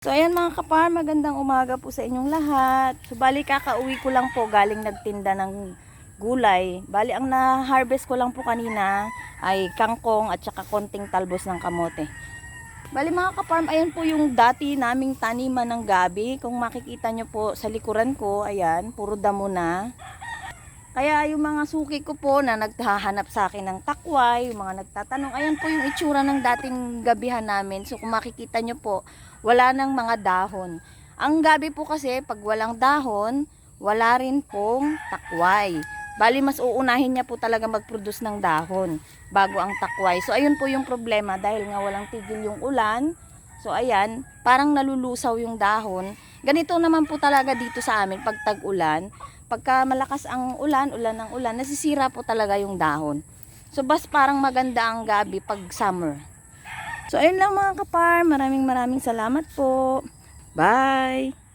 So ayan mga kapar, magandang umaga po sa inyong lahat. So bali kakauwi ko lang po galing nagtinda ng gulay. Bali ang na-harvest ko lang po kanina ay kangkong at saka konting talbos ng kamote. Bali mga kaparm, ayan po yung dati naming taniman ng gabi. Kung makikita nyo po sa likuran ko, ayan, puro damo na. Kaya yung mga suki ko po na naghahanap sa akin ng takway, yung mga nagtatanong, ayan po yung itsura ng dating gabihan namin. So kung makikita nyo po, wala nang mga dahon. Ang gabi po kasi, pag walang dahon, wala rin pong takway. Bali mas uunahin niya po talaga mag-produce ng dahon bago ang takway. So ayun po yung problema dahil nga walang tigil yung ulan. So ayan, parang nalulusaw yung dahon. Ganito naman po talaga dito sa amin pag tag-ulan. Pagka malakas ang ulan, ng ulan, nasisira po talaga yung dahon. So bas parang maganda ang gabi pag summer. So ayun lang mga kapar, maraming salamat po. Bye!